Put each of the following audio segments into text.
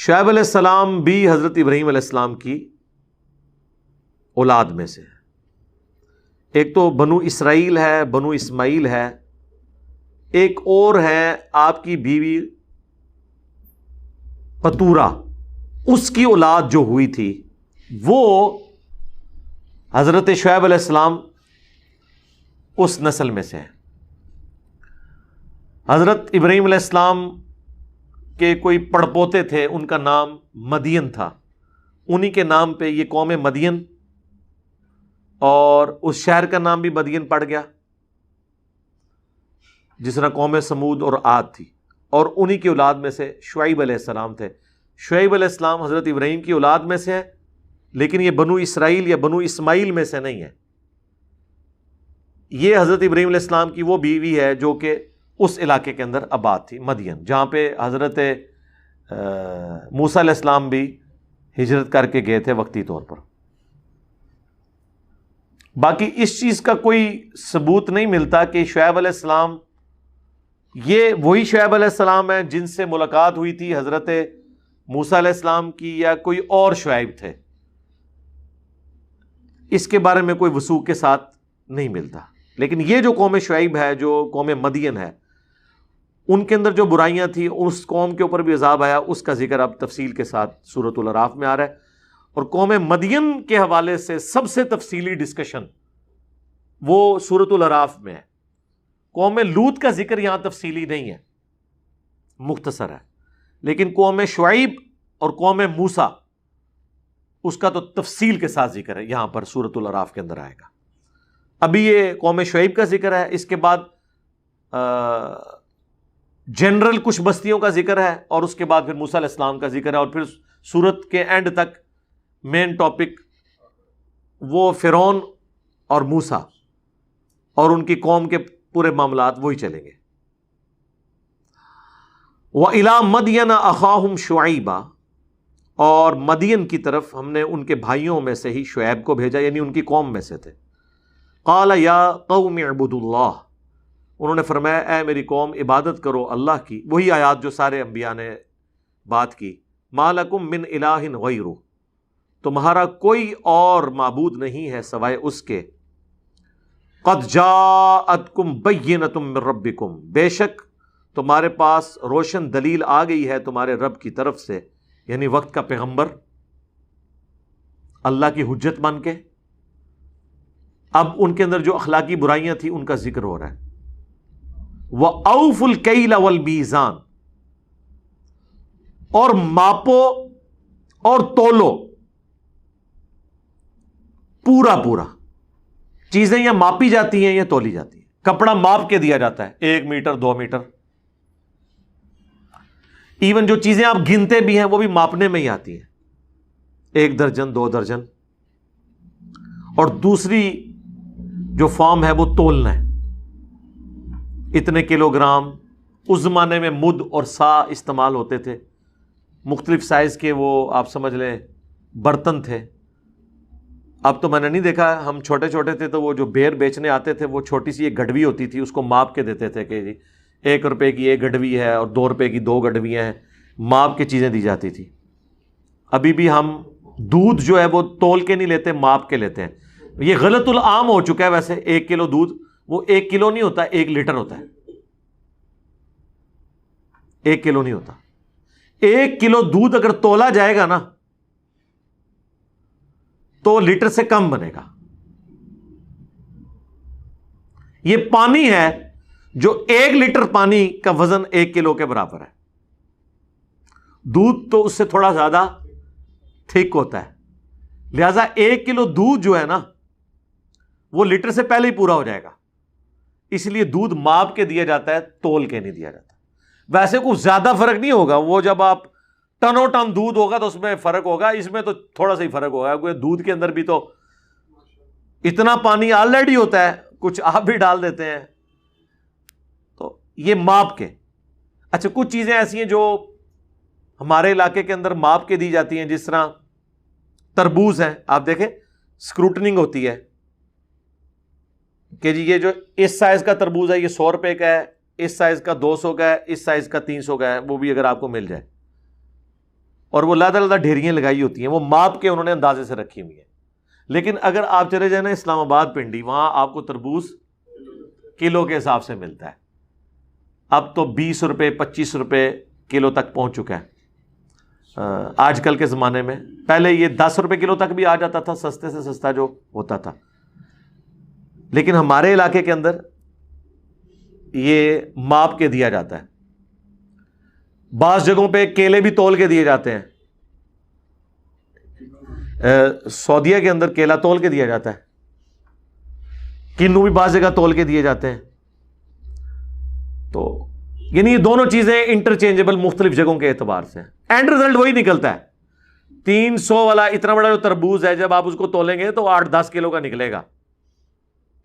شعیب علیہ السلام بھی حضرت ابراہیم علیہ السلام کی اولاد میں سے ہے. ایک تو بنو اسرائیل ہے، بنو اسماعیل ہے، ایک اور ہے آپ کی بیوی قطورہ، اس کی اولاد جو ہوئی تھی وہ حضرت شعیب علیہ السلام اس نسل میں سے ہے. حضرت ابراہیم علیہ السلام کے کوئی پڑپوتے تھے، ان کا نام مدین تھا، انہی کے نام پہ یہ قوم مدین، اور اس شہر کا نام بھی مدین پڑ گیا جس طرح قوم سمود اور عاد تھی. اور انہی کی اولاد میں سے شعیب علیہ السلام تھے. شعیب علیہ السلام حضرت ابراہیم کی اولاد میں سے ہے، لیکن یہ بنو اسرائیل یا بنو اسماعیل میں سے نہیں ہے. یہ حضرت ابراہیم علیہ السلام کی وہ بیوی ہے جو کہ اس علاقے کے اندر آباد تھی، مدین، جہاں پہ حضرت موسیٰ علیہ السلام بھی ہجرت کر کے گئے تھے وقتی طور پر. باقی اس چیز کا کوئی ثبوت نہیں ملتا کہ شعیب علیہ السلام یہ وہی شعیب علیہ السلام ہیں جن سے ملاقات ہوئی تھی حضرت موسیٰ علیہ السلام کی، یا کوئی اور شعیب تھے. اس کے بارے میں کوئی وثوق کے ساتھ نہیں ملتا. لیکن یہ جو قوم شعیب ہے، جو قوم مدین ہے، ان کے اندر جو برائیاں تھیں، اس قوم کے اوپر بھی عذاب آیا، اس کا ذکر اب تفصیل کے ساتھ سورۃ الاعراف میں آ رہا ہے. اور قوم مدین کے حوالے سے سب سے تفصیلی ڈسکشن وہ سورۃ الاعراف میں ہے. قوم لوط کا ذکر یہاں تفصیلی نہیں ہے، مختصر ہے. لیکن قوم شعیب اور قوم موسیٰ اس کا تو تفصیل کے ساتھ ذکر ہے، یہاں پر سورۃ الاعراف کے اندر آئے گا. ابھی یہ قوم شعیب کا ذکر ہے، اس کے بعد جنرل کچھ بستیوں کا ذکر ہے، اور اس کے بعد پھر موسیٰ علیہ السلام کا ذکر ہے، اور پھر سورت کے اینڈ تک مین ٹاپک وہ فرعون اور موسیٰ اور ان کی قوم کے پورے معاملات وہی چلیں گے. وَإِلَىٰ مَدْيَنَ أَخَاهُمْ شُعَيْبًا، اور مدین کی طرف ہم نے ان کے بھائیوں میں سے ہی شعیب کو بھیجا، یعنی ان کی قوم میں سے تھے. قَالَ يَا قَوْمِ اعْبُدُوا اللَّهَ، انہوں نے فرمایا اے میری قوم عبادت کرو اللہ کی. وہی آیات جو سارے انبیاء نے بات کی. مَا لَكُم مِّنْ إِلَٰهٍ غَيْرُهُ، تمہارا کوئی اور معبود نہیں ہے سوائے اس کے. قَدْ جَاءَتْكُمْ بَيِّنَةٌ مِّن رَبِّكُمْ، بے شک تمہارے پاس روشن دلیل آ گئی ہے تمہارے رب کی طرف سے، یعنی وقت کا پیغمبر اللہ کی حجت بن کے. اب ان کے اندر جو اخلاقی برائیاں تھیں ان کا ذکر ہو رہا ہے. وَأَوْفُوا الْكَيْلَ وَالْمِيزَانَ، اور ماپو اور تولو، پورا پورا. چیزیں یا ماپی جاتی ہیں یا تولی جاتی ہیں. کپڑا ماپ کے دیا جاتا ہے، 1 میٹر 2 میٹر. ایون جو چیزیں آپ گنتے بھی ہیں وہ بھی ماپنے میں ہی آتی ہیں، 1 درجن 2 درجن. اور دوسری جو فارم ہے وہ تولنا ہے، اتنے کلو گرام. اس زمانے میں مد اور سا استعمال ہوتے تھے، مختلف سائز کے وہ آپ سمجھ لیں برتن تھے. اب تو میں نے نہیں دیکھا، ہم چھوٹے چھوٹے تھے تو وہ جو بیر بیچنے آتے تھے وہ چھوٹی سی ایک گڈوی ہوتی تھی، اس کو ماپ کے دیتے تھے کہ جی 1 روپے کی 1 گڈوی ہے اور 2 روپے کی 2 گڈویاں ہیں، ماپ کے چیزیں دی جاتی تھی. ابھی بھی ہم دودھ جو ہے وہ تول کے نہیں لیتے، ماپ کے لیتے ہیں. یہ غلط العام ہو چکا ہے. ویسے 1 کلو دودھ وہ 1 کلو نہیں ہوتا، 1 لیٹر ہوتا ہے. 1 کلو نہیں ہوتا. 1 کلو دودھ اگر تولا جائے گا نا تو لیٹر سے کم بنے گا. یہ پانی ہے جو 1 لیٹر پانی کا وزن 1 کلو کے برابر ہے. دودھ تو اس سے تھوڑا زیادہ تھک ہوتا ہے، لہذا 1 کلو دودھ جو ہے نا وہ لیٹر سے پہلے ہی پورا ہو جائے گا. اس لیے دودھ ماپ کے دیا جاتا ہے، تول کے نہیں دیا جاتا. ویسے کچھ زیادہ فرق نہیں ہوگا، وہ جب آپ ٹنوں ٹن دودھ ہوگا تو اس میں فرق ہوگا، اس میں تو تھوڑا سا ہی فرق ہوگا، کیونکہ دودھ کے اندر بھی تو اتنا پانی آلریڈی ہوتا ہے، کچھ آپ بھی ڈال دیتے ہیں. تو یہ ماپ کے. اچھا کچھ چیزیں ایسی ہیں جو ہمارے علاقے کے اندر ماپ کے دی جاتی ہیں، جس طرح تربوز ہیں. آپ دیکھیں اسکروٹننگ ہوتی ہے کہ جی یہ جو اس سائز کا تربوز ہے یہ 100 روپے کا ہے، اس سائز کا 200 کا ہے، اس سائز کا 300 کا ہے، وہ بھی اگر آپ کو مل جائے. اور وہ علیحدہ علیحدہ ڈھیریاں لگائی ہوتی ہیں، وہ ماپ کے انہوں نے اندازے سے رکھی ہوئی ہیں. لیکن اگر آپ چلے جائیں نا اسلام آباد پنڈی، وہاں آپ کو تربوز کلو کے حساب سے ملتا ہے. اب تو 20 روپے 25 روپے کلو تک پہنچ چکا ہے آج کل کے زمانے میں. پہلے یہ 10 روپے کلو تک بھی آ جاتا تھا، سستے سے سستا جو ہوتا تھا. لیکن ہمارے علاقے کے اندر یہ ماپ کے دیا جاتا ہے. بعض جگہوں پہ کیلے بھی تول کے دیے جاتے ہیں. سعودیہ کے اندر کیلا تول کے دیا جاتا ہے، کنو بھی بعض جگہ تول کے دیے جاتے ہیں. تو یعنی یہ دونوں چیزیں انٹرچینجبل مختلف جگہوں کے اعتبار سے ہیں. اینڈ رزلٹ وہی نکلتا ہے. 300 والا اتنا بڑا جو تربوز ہے، جب آپ اس کو تولیں گے تو 8-10 کلو کا نکلے گا،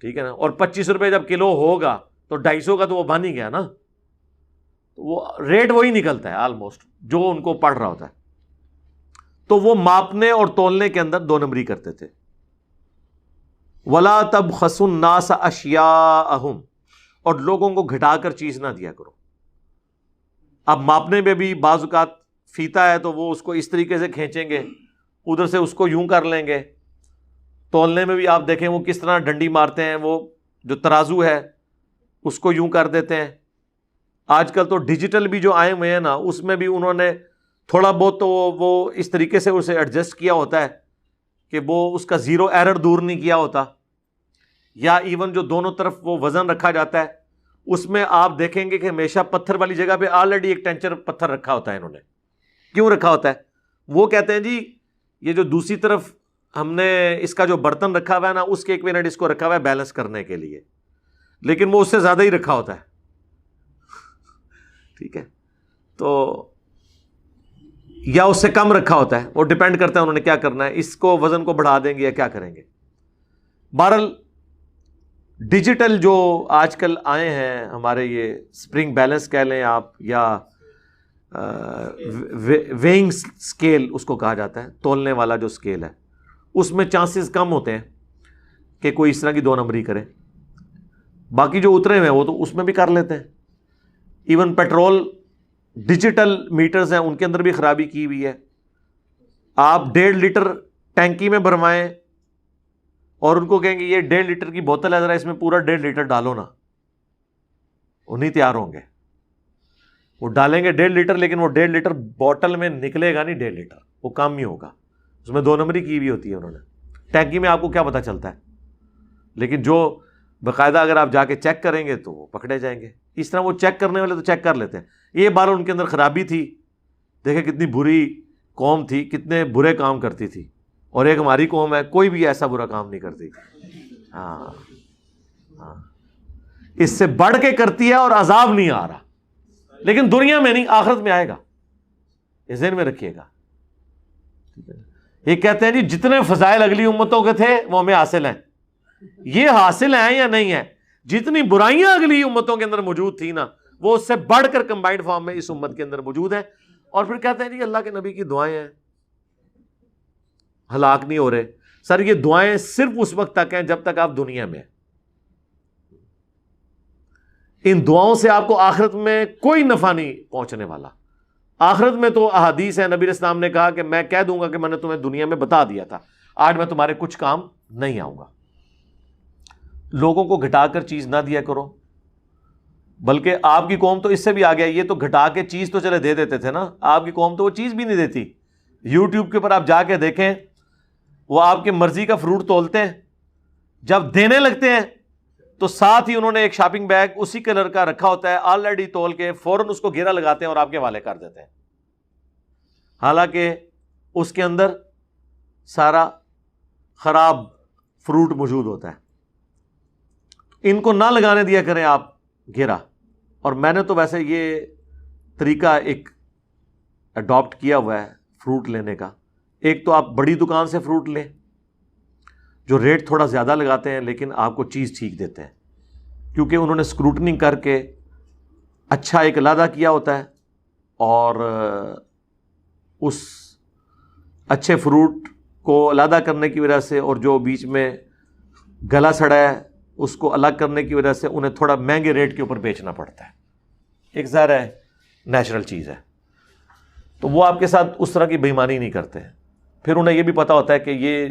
ٹھیک ہے نا. اور 25 روپے جب کلو ہوگا تو 250 کا تو وہ بن ہی گیا نا. وہ ریٹ وہی نکلتا ہے آلموسٹ جو ان کو پڑ رہا ہوتا ہے. تو وہ ماپنے اور تولنے کے اندر 2 نمبری کرتے تھے. وَلَا تَبْخَسُوا النَّاسَ أَشْيَاءَهُمْ، اور لوگوں کو گھٹا کر چیز نہ دیا کرو. اب ماپنے میں بھی بعض اوقات فیتا ہے تو وہ اس کو اس طریقے سے کھینچیں گے، ادھر سے اس کو یوں کر لیں گے. تولنے میں بھی آپ دیکھیں وہ کس طرح ڈنڈی مارتے ہیں، وہ جو ترازو ہے اس کو یوں کر دیتے ہیں. آج کل تو ڈیجیٹل بھی جو آئے ہوئے ہیں نا، اس میں بھی انہوں نے تھوڑا بہت تو وہ اس طریقے سے اسے ایڈجسٹ کیا ہوتا ہے کہ وہ اس کا زیرو ایرر دور نہیں کیا ہوتا. یا ایون جو دونوں طرف وہ وزن رکھا جاتا ہے اس میں آپ دیکھیں گے کہ ہمیشہ پتھر والی جگہ پہ آلریڈی ایک ٹینچر پتھر رکھا ہوتا ہے. انہوں نے کیوں رکھا ہوتا ہے؟ وہ کہتے ہیں جی یہ جو دوسری طرف ہم نے اس کا جو برتن رکھا ہوا ہے نا، اس کے ایکویلنٹ اس کو رکھا ہوا ہے بیلنس کرنے کے لیے، لیکن وہ اس سے زیادہ ہی رکھا ہوتا ہے. ٹھیک ہے، تو یا اس سے کم رکھا ہوتا ہے، وہ ڈیپینڈ کرتا ہے انہوں نے کیا کرنا ہے، اس کو وزن کو بڑھا دیں گے یا کیا کریں گے. بہرحال ڈیجیٹل جو آج کل آئے ہیں ہمارے، یہ سپرنگ بیلنس کہہ لیں آپ، یا ویئنگ سکیل اس کو کہا جاتا ہے، تولنے والا جو سکیل ہے، اس میں چانسز کم ہوتے ہیں کہ کوئی اس طرح کی 2 نمبری کرے. باقی جو اترے ہوئے ہیں وہ تو اس میں بھی کر لیتے ہیں. ایون پیٹرول ڈیجیٹل میٹرز ہیں، ان کے اندر بھی خرابی کی ہوئی ہے. آپ 1.5 لیٹر ٹینکی میں بھروائیں اور ان کو کہیں گے یہ 1.5 لیٹر کی بوتل ہے، ذرا اس میں پورا 1.5 لیٹر ڈالو نا، وہ نہیں تیار ہوں گے. وہ ڈالیں گے 1.5 لیٹر، لیکن وہ 1.5 لیٹر بوٹل میں نکلے گا نہیں 1.5 لیٹر، وہ کم ہی ہوگا. اس میں 2 نمبری کی ہوئی ہوتی ہے انہوں نے. ٹینکی میں آپ کو کیا پتہ چلتا ہے، لیکن جو باقاعدہ اگر آپ جا کے چیک کریں گے تو وہ پکڑے جائیں گے. اس طرح وہ چیک کرنے والے تو چیک کر لیتے ہیں. یہ بار ان کے اندر خرابی تھی. دیکھیں کتنی بری قوم تھی، کتنے برے کام کرتی تھی. اور ایک ہماری قوم ہے، کوئی بھی ایسا برا کام نہیں کرتی. ہاں ہاں، اس سے بڑھ کے کرتی ہے اور عذاب نہیں آ رہا، لیکن دنیا میں نہیں، آخرت میں آئے گا. یہ ذہن میں رکھیے گا. یہ کہتے ہیں جی جتنے فضائل اگلی امتوں کے تھے وہ ہمیں حاصل ہیں. یہ حاصل ہیں یا نہیں ہیں؟ جتنی برائیاں اگلی امتوں کے اندر موجود تھی نا، وہ اس سے بڑھ کر کمبائنڈ فارم میں اس امت کے اندر موجود ہیں. اور پھر کہتے ہیں جی اللہ کے نبی کی دعائیں ہیں، ہلاک نہیں ہو رہے. سر یہ دعائیں صرف اس وقت تک ہیں جب تک آپ دنیا میں ہیں. ان دعاؤں سے آپ کو آخرت میں کوئی نفع نہیں پہنچنے والا. آخرت میں تو احادیث ہے، نبی اسلام نے کہا کہ میں کہہ دوں گا کہ میں نے تمہیں دنیا میں بتا دیا تھا، آج میں تمہارے کچھ کام نہیں آؤں گا. لوگوں کو گھٹا کر چیز نہ دیا کرو. بلکہ آپ کی قوم تو اس سے بھی آگیا، یہ تو گھٹا کے چیز تو چلے دے دیتے تھے نا، آپ کی قوم تو وہ چیز بھی نہیں دیتی. یوٹیوب کے اوپر آپ جا کے دیکھیں، وہ آپ کی مرضی کا فروٹ تولتے ہیں، جب دینے لگتے ہیں تو ساتھ ہی انہوں نے ایک شاپنگ بیگ اسی کلر کا رکھا ہوتا ہے آلریڈی تول کے، فوراً اس کو گھیرا لگاتے ہیں اور آپ کے حوالے کر دیتے ہیں، حالانکہ اس کے اندر سارا خراب فروٹ موجود ہوتا ہے. ان کو نہ لگانے دیا کریں آپ گھیرا. اور میں نے تو ویسے یہ طریقہ ایک اڈاپٹ کیا ہوا ہے فروٹ لینے کا. ایک تو آپ بڑی دکان سے فروٹ لیں جو ریٹ تھوڑا زیادہ لگاتے ہیں لیکن آپ کو چیز ٹھیک دیتے ہیں، کیونکہ انہوں نے اسکروٹنگ کر کے اچھا ایک علیحدہ کیا ہوتا ہے، اور اس اچھے فروٹ کو علیحدہ کرنے کی وجہ سے اور جو بیچ میں گلا سڑا ہے اس کو الگ کرنے کی وجہ سے انہیں تھوڑا مہنگے ریٹ کے اوپر بیچنا پڑتا ہے. ایک ظاہر ہے نیچرل چیز ہے. تو وہ آپ کے ساتھ اس طرح کی بےایمانی نہیں کرتے ہیں. پھر انہیں یہ بھی پتہ ہوتا ہے کہ یہ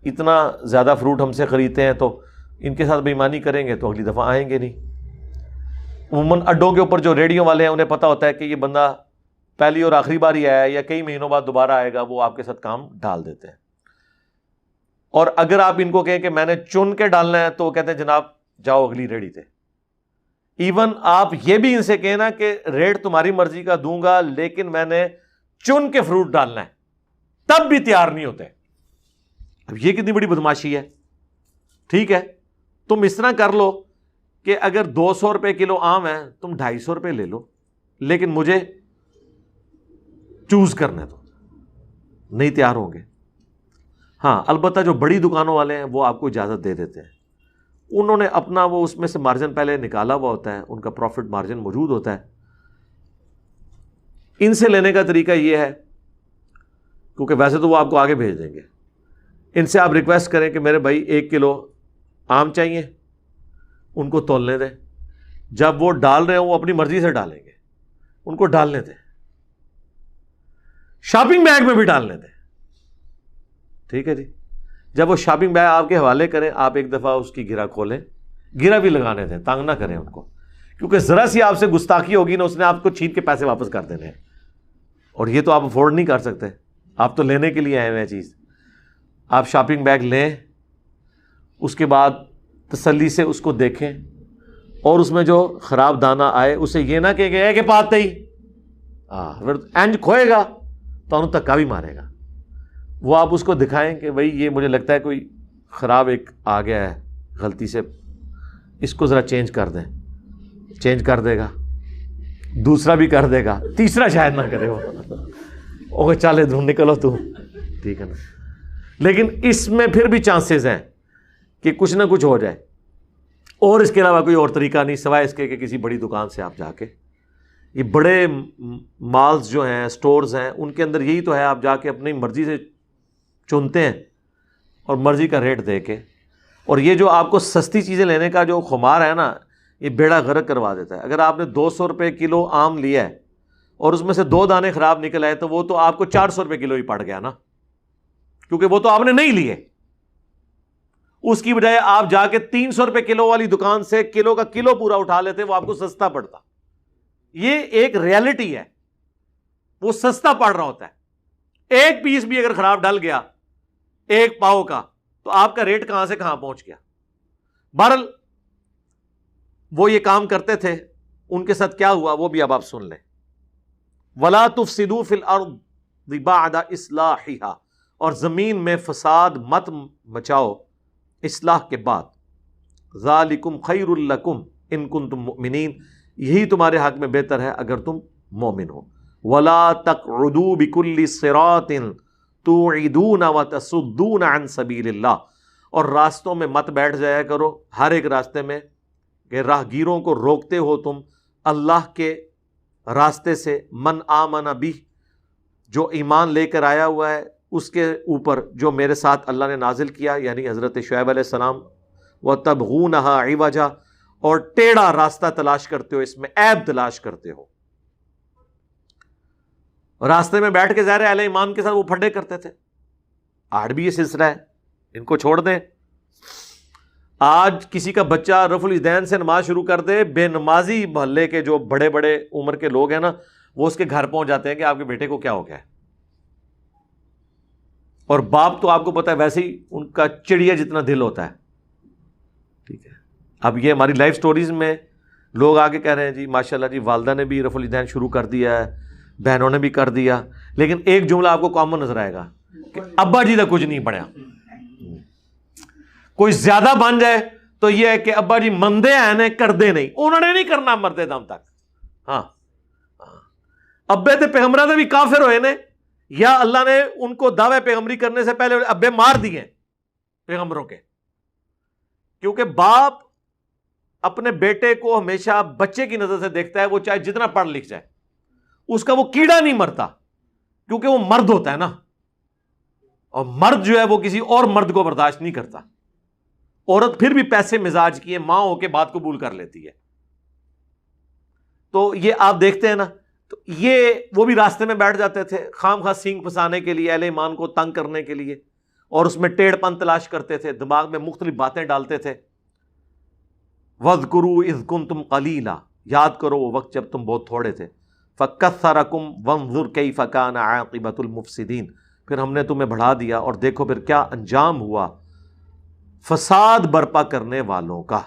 اتنا زیادہ فروٹ ہم سے خریدتے ہیں تو ان کے ساتھ بےایمانی کریں گے تو اگلی دفعہ آئیں گے نہیں. عموماً اڈوں کے اوپر جو ریڈیو والے ہیں انہیں پتہ ہوتا ہے کہ یہ بندہ پہلی اور آخری بار ہی آیا ہے یا کئی مہینوں بعد دوبارہ آئے گا, وہ آپ کے ساتھ کام ڈال دیتے ہیں. اور اگر آپ ان کو کہیں کہ میں نے چن کے ڈالنا ہے تو وہ کہتے ہیں جناب جاؤ اگلی ریڑھی تے. ایون آپ یہ بھی ان سے کہنا کہ ریٹ تمہاری مرضی کا دوں گا لیکن میں نے چن کے فروٹ ڈالنا ہے, تب بھی تیار نہیں ہوتے. اب یہ کتنی بڑی بدماشی ہے. ٹھیک ہے, تم اس طرح کر لو کہ اگر 200 روپے کلو آم ہے تم 250 روپے لے لو, لیکن مجھے چوز کرنے دو. نہیں تیار ہوں گے. ہاں البتہ جو بڑی دکانوں والے ہیں وہ آپ کو اجازت دے دیتے ہیں, انہوں نے اپنا وہ اس میں سے مارجن پہلے نکالا ہوا ہوتا ہے, ان کا پروفٹ مارجن موجود ہوتا ہے. ان سے لینے کا طریقہ یہ ہے, کیونکہ ویسے تو وہ آپ کو آگے بھیج دیں گے, ان سے آپ ریکویسٹ کریں کہ میرے بھائی 1 کلو آم چاہیے, ان کو تولنے دیں. جب وہ ڈال رہے ہوں وہ اپنی مرضی سے ڈالیں گے, ان کو ڈالنے دیں. شاپنگ بیگ میں بھی ڈالنے دیں. ٹھیک ہے جی. جب وہ شاپنگ بیگ آپ کے حوالے کریں, آپ ایک دفعہ اس کی گرہ کھولیں, گرہ بھی لگانے دیں, تانگ نہ کریں ان کو, کیونکہ ذرا سی آپ سے گستاخی ہوگی نا اس نے آپ کو چھین کے پیسے واپس کر دینے ہیں, اور یہ تو آپ افورڈ نہیں کر سکتے. آپ تو لینے کے لیے آئے ہوئے ہیں چیز. آپ شاپنگ بیگ لیں, اس کے بعد تسلی سے اس کو دیکھیں, اور اس میں جو خراب دانہ آئے اسے یہ نہ کہ پاتے ہی پھر اینج کھوئے گا تو انہوں تک کا بھی مارے گا. وہ آپ اس کو دکھائیں کہ بھائی یہ مجھے لگتا ہے کوئی خراب ایک آ گیا ہے غلطی سے, اس کو ذرا چینج کر دیں. چینج کر دے گا, دوسرا بھی کر دے گا, تیسرا شاید نہ کرے وہ چالے دھوں نکلو تو. ٹھیک ہے نا. لیکن اس میں پھر بھی چانسز ہیں کہ کچھ نہ کچھ ہو جائے, اور اس کے علاوہ کوئی اور طریقہ نہیں سوائے اس کے کہ کسی بڑی دکان سے آپ جا کے, یہ بڑے مالز جو ہیں, سٹورز ہیں, ان کے اندر یہی تو ہے, آپ جا کے اپنی مرضی سے چنتے ہیں اور مرضی کا ریٹ دے کے. اور یہ جو آپ کو سستی چیزیں لینے کا جو خمار ہے نا, یہ بیڑا غرق کروا دیتا ہے. اگر آپ نے 200 روپے کلو آم لیا ہے اور اس میں سے 2 دانے خراب نکل آئے تو وہ تو آپ کو 400 روپے کلو ہی پڑ گیا نا, کیونکہ وہ تو آپ نے نہیں لیے. اس کی بجائے آپ جا کے 300 روپے کلو والی دکان سے کلو کا کلو پورا اٹھا لیتے, وہ آپ کو سستا پڑتا. یہ ایک ریالٹی ہے, وہ سستا پڑ رہا ہوتا ہے. ایک پیس بھی اگر خراب ڈل گیا ایک پاؤ کا تو آپ کا ریٹ کہاں سے کہاں پہنچ گیا. بہرحال وہ یہ کام کرتے تھے, ان کے ساتھ کیا ہوا وہ بھی اب آپ سن لیں. وَلَا تُفْسِدُوا فِي الْأَرْضِ بَعْدَ إِصْلَاحِهَا, اور زمین میں فساد مت مچاؤ اصلاح کے بعد. ذَلِكُمْ خَيْرٌ لَكُمْ إِن كُنتُم مُؤْمِنِينَ, یہی تمہارے حق میں بہتر ہے اگر تم مومن ہو. وَلَا تَقْعُدُوا بِكُلِّ صِرَاطٍ تُوعِدُونَ وَتَصُدُّونَ عَن سَبِيلِ اللَّهِ, اور راستوں میں مت بیٹھ جایا کرو, ہر ایک راستے میں کہ راہگیروں کو روکتے ہو تم اللہ کے راستے سے. من آمن بھی, جو ایمان لے کر آیا ہوا ہے اس کے اوپر جو میرے ساتھ اللہ نے نازل کیا, یعنی حضرت شعیب علیہ السلام. وَتَبْغُونَهَا عِوَجًا, اور ٹیڑھا راستہ تلاش کرتے ہو, اس میں عیب تلاش کرتے ہو. راستے میں بیٹھ کے ظاہر اہل ایمان کے ساتھ وہ پھڈے کرتے تھے. آج بھی یہ سلسلہ ہے, ان کو چھوڑ دیں. آج کسی کا بچہ رفع الیدین سے نماز شروع کر دے, بے نمازی محلے کے جو بڑے بڑے عمر کے لوگ ہیں نا, وہ اس کے گھر پہنچ جاتے ہیں کہ آپ کے بیٹے کو کیا ہو گیا ہے. اور باپ تو آپ کو پتا ہے ویسے ہی ان کا چڑیا جتنا دل ہوتا ہے. ٹھیک ہے, اب یہ ہماری لائف سٹوریز میں لوگ آگے کہہ رہے ہیں جی ماشاءاللہ جی والدہ نے بھی رفع الیدین شروع کر دیا ہے, بہنوں نے بھی کر دیا, لیکن ایک جملہ آپ کو کامن نظر آئے گا کہ ابا جی کا کچھ نہیں بنیا. کوئی زیادہ بن جائے تو یہ ہے کہ ابا جی مندے ہیں کر دے نہیں, انہوں نے نہیں کرنا مردے دم تک. ہاں ابے تے پیغمبراں دے بھی کافر ہوئے نے, یا اللہ نے ان کو دعوے پیغمبری کرنے سے پہلے ابے مار دیے پیغمبروں کے. کیونکہ باپ اپنے بیٹے کو ہمیشہ بچے کی نظر سے دیکھتا ہے, وہ چاہے جتنا پڑھ لکھ جائے اس کا وہ کیڑا نہیں مرتا, کیونکہ وہ مرد ہوتا ہے نا, اور مرد جو ہے وہ کسی اور مرد کو برداشت نہیں کرتا. عورت پھر بھی پیسے مزاج کی ہے, ماں ہو کے بات قبول کر لیتی ہے. تو یہ آپ دیکھتے ہیں نا, تو یہ وہ بھی راستے میں بیٹھ جاتے تھے خام خواہ سینگ پھنسانے کے لیے، اہل ایمان کو تنگ کرنے کے لیے، اور اس میں ٹیڑھ پن تلاش کرتے تھے، دماغ میں مختلف باتیں ڈالتے تھے. وَاذْكُرُوا إِذْ كُنْتُمْ قَلِيلًا، یاد کرو وہ وقت جب تم بہت تھوڑے تھے. فَكَثَّرَكُمْ وَانظُرْ كَيْفَ كَانَ عَاقِبَةُ الْمُفْسِدِينَ، پھر ہم نے تمہیں بڑھا دیا اور دیکھو پھر کیا انجام ہوا فساد برپا کرنے والوں کا.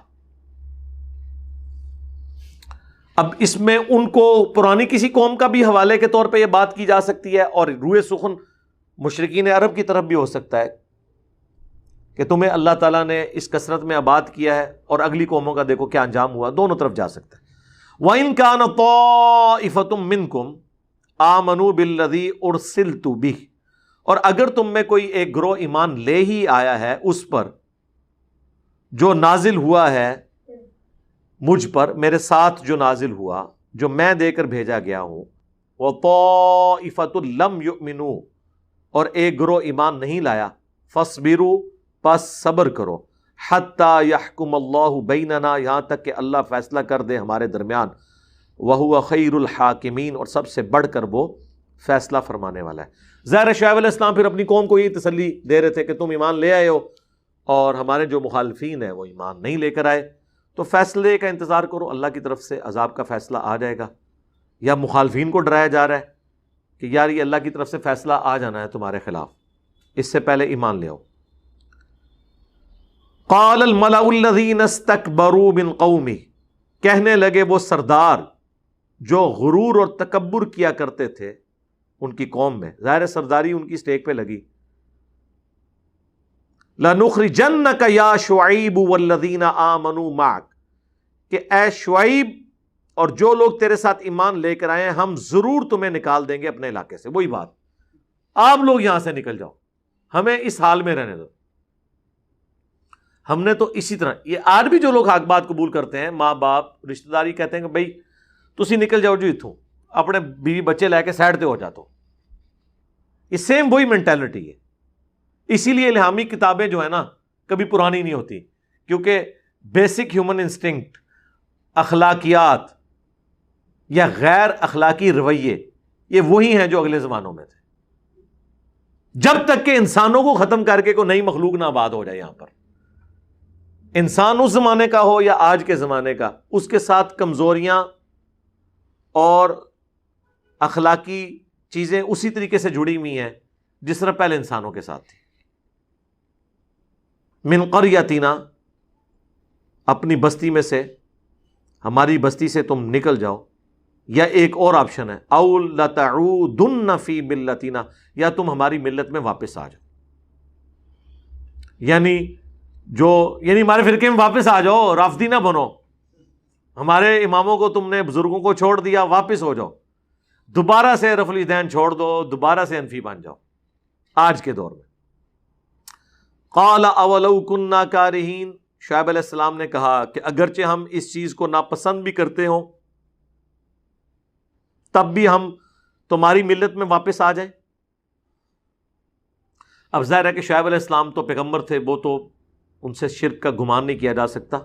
اب اس میں ان کو پرانی کسی قوم کا بھی حوالے کے طور پہ یہ بات کی جا سکتی ہے، اور روئے سخن مشرکین عرب کی طرف بھی ہو سکتا ہے کہ تمہیں اللہ تعالیٰ نے اس کثرت میں آباد کیا ہے اور اگلی قوموں کا دیکھو کیا انجام ہوا. دونوں طرف جا سکتا ہے. وَإِن كَانَ طَائِفَةٌ مِّنكُمْ آمَنُوا بِالَّذِي أُرْسِلْتُ بِهِ، اور اگر تم میں کوئی ایک گروہ ایمان لے ہی آیا ہے اس پر جو نازل ہوا ہے مجھ پر، میرے ساتھ جو نازل ہوا، جو میں دے کر بھیجا گیا ہوں. وَطَائِفَةٌ لَمْ يُؤْمِنُوا، اور ایک گروہ ایمان نہیں لایا. فَاصْبِرُوا، پس صبر کرو. حَتَّى يَحْكُمَ اللَّهُ بَيْنَنَا، یہاں تک کہ اللہ فیصلہ کر دے ہمارے درمیان. وَهُوَ خَيْرُ الْحَاكِمِينَ، اور سب سے بڑھ کر وہ فیصلہ فرمانے والا ہے. ظاہر شعیب علیہ السلام پھر اپنی قوم کو یہ تسلی دے رہے تھے کہ تم ایمان لے آئے ہو اور ہمارے جو مخالفین ہیں وہ ایمان نہیں لے کر آئے، تو فیصلے کا انتظار کرو، اللہ کی طرف سے عذاب کا فیصلہ آ جائے گا. یا مخالفین کو ڈرایا جا رہا ہے کہ یار یہ اللہ کی طرف سے فیصلہ آ جانا ہے تمہارے خلاف، اس سے پہلے ایمان لے آؤ. قال الملأ الذین استکبروا من قومہ، کہنے لگے وہ سردار جو غرور اور تکبر کیا کرتے تھے ان کی قوم میں، ظاہر سرداری ان کی سٹیک پہ لگی. لَنُخْرِجَنَّكَ يَا شُعَيْبُ وَالَّذِينَ آمَنُوا مَعَكَ، کہ اے شعیب اور جو لوگ تیرے ساتھ ایمان لے کر آئے ہیں ہم ضرور تمہیں نکال دیں گے اپنے علاقے سے. وہی بات، آپ لوگ یہاں سے نکل جاؤ، ہمیں اس حال میں رہنے دو. ہم نے تو اسی طرح، یہ آج بھی جو لوگ حق بات قبول کرتے ہیں، ماں باپ رشتہ داری کہتے ہیں کہ بھائی تسی نکل جاؤ جو اتھوں، اپنے بیوی بچے لے کے سائڈ تے ہو جاتا. یہ سیم وہی مینٹالٹی ہے. اسی لیے الہامی کتابیں جو ہے نا کبھی پرانی نہیں ہوتی، کیونکہ بیسک ہیومن انسٹنکٹ، اخلاقیات یا غیر اخلاقی رویے، یہ وہی ہیں جو اگلے زمانوں میں تھے. جب تک کہ انسانوں کو ختم کر کے کوئی نئی مخلوق نہ آباد ہو جائے یہاں پر، انسان اس زمانے کا ہو یا آج کے زمانے کا، اس کے ساتھ کمزوریاں اور اخلاقی چیزیں اسی طریقے سے جڑی ہوئی ہیں جس طرح پہلے انسانوں کے ساتھ تھی. من قریتنا، اپنی بستی میں سے، ہماری بستی سے تم نکل جاؤ. یا ایک اور آپشن ہے، او لتعودن فی ملتنا، یا تم ہماری ملت میں واپس آ جاؤ. یعنی ہمارے فرقے میں واپس آ جاؤ، رافضی نہ بنو. ہمارے اماموں کو تم نے، بزرگوں کو چھوڑ دیا، واپس ہو جاؤ، دوبارہ سے رفع الیدین چھوڑ دو، دوبارہ سے حنفی بن جاؤ آج کے دور میں. قال اولو کننا کارہین، شعیب علیہ السلام نے کہا کہ اگرچہ ہم اس چیز کو ناپسند بھی کرتے ہوں تب بھی ہم تمہاری ملت میں واپس آ جائیں. اب ظاہر ہے کہ شعیب علیہ السلام تو پیغمبر تھے، وہ تو ان سے شرک کا گمان نہیں کیا جا سکتا.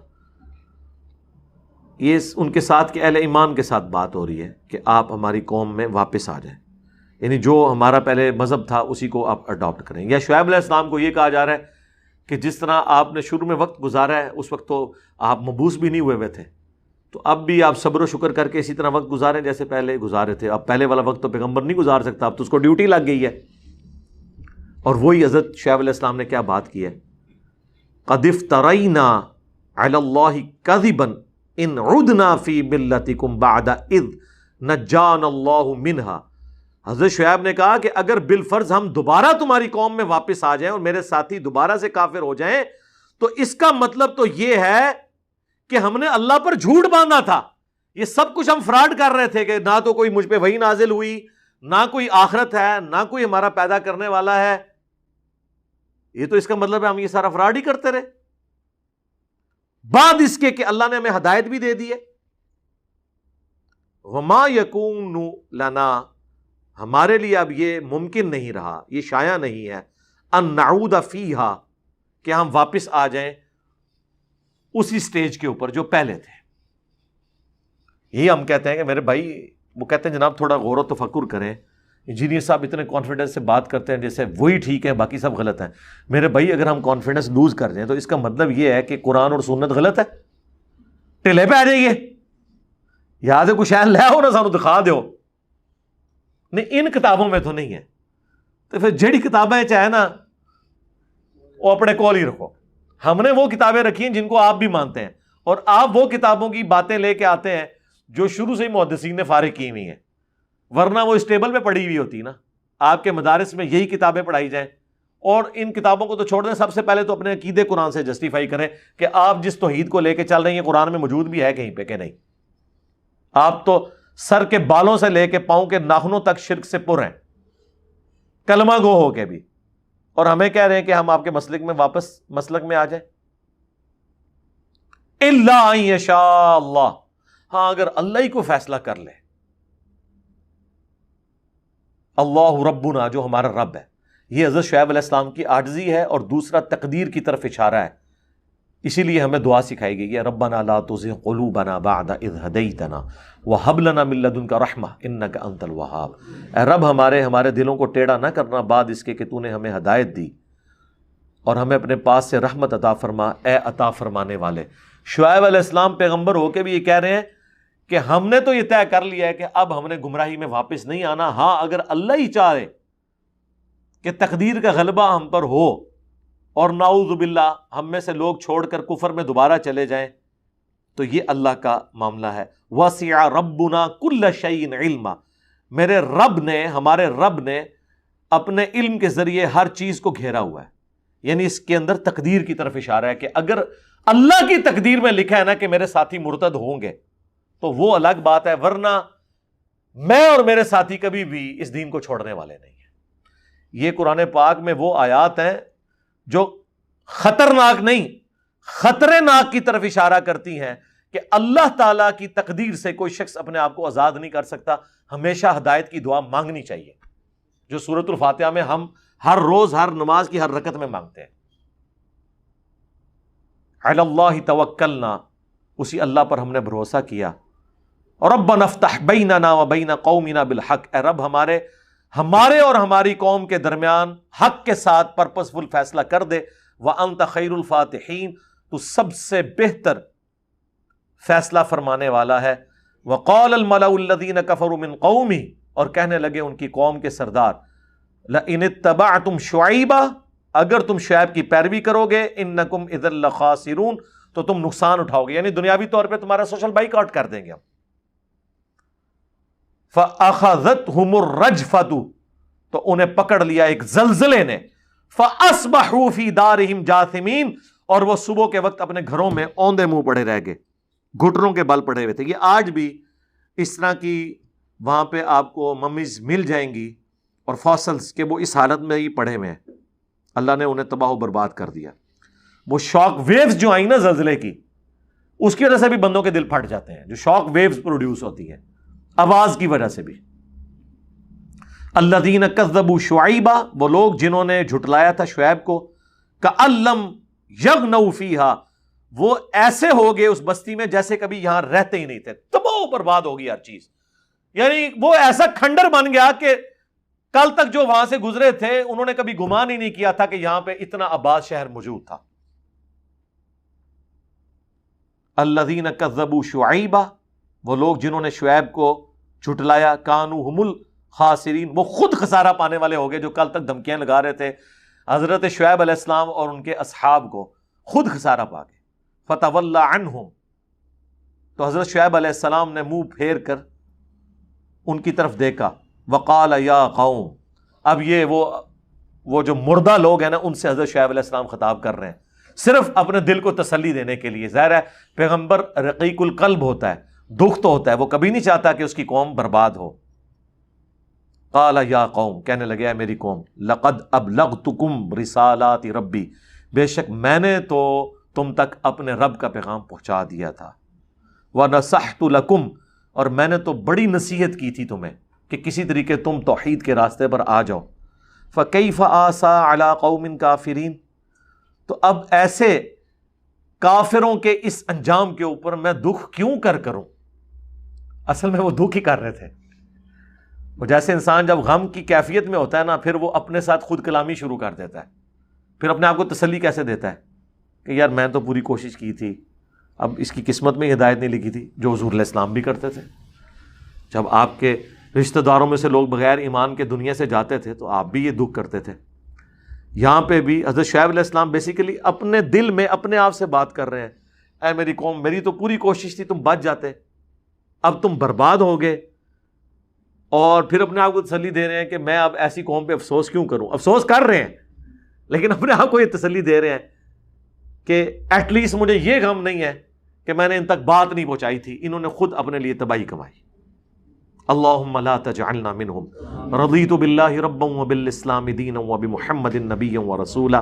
یہ ان کے ساتھ کہ اہل ایمان کے ساتھ بات ہو رہی ہے کہ آپ ہماری قوم میں واپس آ جائیں، یعنی جو ہمارا پہلے مذہب تھا اسی کو آپ اڈاپٹ کریں. یا شعیب علیہ السلام کو یہ کہا جا رہا ہے کہ جس طرح آپ نے شروع میں وقت گزارا ہے، اس وقت تو آپ مبعوث بھی نہیں ہوئے تھے، تو اب بھی آپ صبر و شکر کر کے اسی طرح وقت گزاریں جیسے پہلے گزارے تھے. اب پہلے والا وقت تو پیغمبر نہیں گزار سکتا، اب تو اس کو ڈیوٹی لگ گئی ہے. اور وہی حضرت شعیب علیہ السلام نے کیا بات کی ہے، قد افترینا علی اللہ کذبا ان عدنا فی ملتکم بعد اذ نجانا اللہ منہا. حضرت شعیب نے کہا کہ اگر بالفرض ہم دوبارہ تمہاری قوم میں واپس آ جائیں اور میرے ساتھی دوبارہ سے کافر ہو جائیں تو اس کا مطلب تو یہ ہے کہ ہم نے اللہ پر جھوٹ باندھا تھا. یہ سب کچھ ہم فراڈ کر رہے تھے کہ نہ تو کوئی مجھ پہ وحی نازل ہوئی، نہ کوئی آخرت ہے، نہ کوئی ہمارا پیدا کرنے والا ہے. یہ تو اس کا مطلب ہے ہم یہ سارا فراڈ ہی کرتے رہے، بعد اس کے کہ اللہ نے ہمیں ہدایت بھی دے دی ہے. وما یکون لنا، ہمارے لیے اب یہ ممکن نہیں رہا، یہ شایع نہیں ہے، ان نعود فیہا، کہ ہم واپس آ جائیں اسی سٹیج کے اوپر جو پہلے تھے. یہ ہم کہتے ہیں کہ میرے بھائی وہ کہتے ہیں جناب تھوڑا غور و تفکر کریں، انجینئر صاحب اتنے کانفیڈنس سے بات کرتے ہیں جیسے وہی ٹھیک ہے باقی سب غلط ہیں۔ میرے بھائی اگر ہم کانفیڈنس لوز کر جائیں تو اس کا مطلب یہ ہے کہ قرآن اور سنت غلط ہے، ٹھیلے پہ آ جائیے، یاد ہے کچھ شاید لے آؤ نا سانو دکھا دیو، نہیں ان کتابوں میں تو نہیں ہے۔ تو پھر جڑی کتابیں چاہے نا وہ اپنے کول ہی رکھو، ہم نے وہ کتابیں رکھی ہیں جن کو آپ بھی مانتے ہیں، اور آپ وہ کتابوں کی باتیں لے کے آتے ہیں جو شروع سے ہی محدثین نے فارغ کی ہوئی ہیں، ورنہ وہ اس ٹیبل پہ پڑھی ہوئی ہوتی نا، آپ کے مدارس میں یہی کتابیں پڑھائی جائیں۔ اور ان کتابوں کو تو چھوڑ دیں، سب سے پہلے تو اپنے عقیدے قرآن سے جسٹیفائی کریں کہ آپ جس توحید کو لے کے چل رہے ہیں یہ قرآن میں موجود بھی ہے کہیں پہ کہ نہیں۔ آپ تو سر کے بالوں سے لے کے پاؤں کے ناخنوں تک شرک سے پر ہیں، کلمہ گو ہو کے بھی، اور ہمیں کہہ رہے ہیں کہ ہم آپ کے مسلک میں واپس مسلک میں آ جائیں۔ الا ان یشاء اللہ، ہاں اگر اللہ ہی کو فیصلہ کر لے۔ اللہ ربنا، جو ہمارا رب ہے، یہ حضرت شعیب علیہ السلام کی عاجزی ہے، اور دوسرا تقدیر کی طرف اشارہ ہے۔ اسی لیے ہمیں دعا سکھائی گئی ہے، ربنا لا تزغ قلوبنا بعد اذ ہدیتنا وہب لنا من لدنک رحمہ انک انت الوہاب۔ اے رب ہمارے دلوں کو ٹیڑھا نہ کرنا بعد اس کے کہ تو نے ہمیں ہدایت دی، اور ہمیں اپنے پاس سے رحمت عطا فرما، اے عطا فرمانے والے۔ شعیب علیہ السلام پیغمبر ہو کے بھی یہ کہہ رہے ہیں کہ ہم نے تو یہ طے کر لیا ہے کہ اب ہم نے گمراہی میں واپس نہیں آنا، ہاں اگر اللہ ہی چاہے کہ تقدیر کا غلبہ ہم پر ہو اور نعوذ باللہ ہم میں سے لوگ چھوڑ کر کفر میں دوبارہ چلے جائیں، تو یہ اللہ کا معاملہ ہے۔ وسع ربنا کل شیء علما، میرے رب نے، ہمارے رب نے اپنے علم کے ذریعے ہر چیز کو گھیرا ہوا ہے، یعنی اس کے اندر تقدیر کی طرف اشارہ ہے کہ اگر اللہ کی تقدیر میں لکھا ہے نا کہ میرے ساتھی مرتد ہوں گے تو وہ الگ بات ہے، ورنہ میں اور میرے ساتھی کبھی بھی اس دین کو چھوڑنے والے نہیں ہیں۔ یہ قرآن پاک میں وہ آیات ہیں جو خطرناک نہیں، خطرے ناک کی طرف اشارہ کرتی ہیں کہ اللہ تعالیٰ کی تقدیر سے کوئی شخص اپنے آپ کو آزاد نہیں کر سکتا، ہمیشہ ہدایت کی دعا مانگنی چاہیے، جو سورۃ الفاتحہ میں ہم ہر روز ہر نماز کی ہر رکعت میں مانگتے ہیں۔ علی اللہ توکلنا، اسی اللہ پر ہم نے بھروسہ کیا۔ ربنا افتح بیننا وبین قومنا بالحق، اے رب ہمارے اور ہماری قوم کے درمیان حق کے ساتھ پرپسفل فیصلہ کر دے۔ وانت خیر الفاتحین، تو سب سے بہتر فیصلہ فرمانے والا ہے۔ وقال الملأ الذین کفروا من قومہ، اور کہنے لگے ان کی قوم کے سردار، لئن اتبعتم شعیبا، اگر تم شعیب کی پیروی کرو گے، انکم اذا لخاسرون، تو تم نقصان اٹھاؤ گے، یعنی دنیاوی طور پہ تمہارا سوشل بائیک آؤٹ کر دیں گے ہم۔ فَأَخَذَتْهُمُ الرَّجْفَةُ، تو انہیں پکڑ لیا ایک زلزلے نے، فَأَصْبَحُوا فِي دَارِهِمْ جَاثِمِينَ، اور وہ صبح کے وقت اپنے گھروں میں اوندے منہ پڑے رہ گئے، گھٹنوں کے بل پڑے ہوئے تھے۔ یہ آج بھی اس طرح کی وہاں پہ آپ کو ممیز مل جائیں گی اور فاسلز کے، وہ اس حالت میں ہی پڑے ہوئے ہیں، اللہ نے انہیں تباہ و برباد کر دیا۔ وہ شاک ویوز جو آئیں نا زلزلے کی، اس کی وجہ سے بھی بندوں کے دل پھٹ جاتے ہیں، جو شاک ویوز پروڈیوس ہوتی ہیں آواز کی وجہ سے بھی۔ الذین کذبوا شعیبا، وہ لوگ جنہوں نے جھٹلایا تھا شعیب کو، کأن لم یغنوا فیہا، وہ ایسے ہو گئے اس بستی میں جیسے کبھی یہاں رہتے ہی نہیں تھے، تباہ و برباد ہوگی ہر چیز، یعنی وہ ایسا کھنڈر بن گیا کہ کل تک جو وہاں سے گزرے تھے انہوں نے کبھی گمان ہی نہیں کیا تھا کہ یہاں پہ اتنا آباد شہر موجود تھا۔ الذین کذبوا شعیبا، وہ لوگ جنہوں نے شعیب کو جھٹلایا، کانوا ھم الخاسرین، وہ خود خسارہ پانے والے ہو گئے، جو کل تک دھمکیاں لگا رہے تھے حضرت شعیب علیہ السلام اور ان کے اصحاب کو، خود خسارہ پا گئے۔ فتولی عنہم، تو حضرت شعیب علیہ السلام نے منہ پھیر کر ان کی طرف دیکھا، وقال یا قوم، اب یہ وہ جو مردہ لوگ ہیں نا، ان سے حضرت شعیب علیہ السلام خطاب کر رہے ہیں، صرف اپنے دل کو تسلی دینے کے لیے۔ ظاہر ہے پیغمبر رقیق القلب ہوتا ہے، دکھ تو ہوتا ہے، وہ کبھی نہیں چاہتا کہ اس کی قوم برباد ہو۔ قال یا قوم، کہنے لگے ہے میری قوم، لقد ابلغتکم رسالات ربی، بے شک میں نے تو تم تک اپنے رب کا پیغام پہنچا دیا تھا، ونصحت لکم، اور میں نے تو بڑی نصیحت کی تھی تمہیں کہ کسی طریقے تم توحید کے راستے پر آ جاؤ۔ فکیف آسا علی قوم کافرین، تو اب ایسے کافروں کے اس انجام کے اوپر میں دکھ کیوں کروں؟ اصل میں وہ دکھ ہی کر رہے تھے، اور جیسے انسان جب غم کی کیفیت میں ہوتا ہے نا، پھر وہ اپنے ساتھ خود کلامی شروع کر دیتا ہے، پھر اپنے آپ کو تسلی کیسے دیتا ہے کہ یار میں تو پوری کوشش کی تھی، اب اس کی قسمت میں ہدایت نہیں لکھی تھی، جو حضور علیہ السلام بھی کرتے تھے۔ جب آپ کے رشتہ داروں میں سے لوگ بغیر ایمان کے دنیا سے جاتے تھے تو آپ بھی یہ دکھ کرتے تھے۔ یہاں پہ بھی حضرت شعیب علیہ السلام بیسیکلی اپنے دل میں اپنے آپ سے بات کر رہے ہیں، اے میری قوم، میری تو پوری کوشش تھی تم بچ جاتے، اب تم برباد ہو گئے، اور پھر اپنے آپ کو تسلی دے رہے ہیں کہ میں اب ایسی قوم پہ افسوس کیوں کروں۔ افسوس کر رہے ہیں لیکن اپنے آپ کو یہ تسلی دے رہے ہیں کہ ایٹ لیسٹ مجھے یہ غم نہیں ہے کہ میں نے ان تک بات نہیں پہنچائی تھی، انہوں نے خود اپنے لیے تباہی کمائی۔ اللہم لا تجعلنا منہم، رضیت باللہ ربا وبالاسلام دینا وبمحمد نبیا ورسولا۔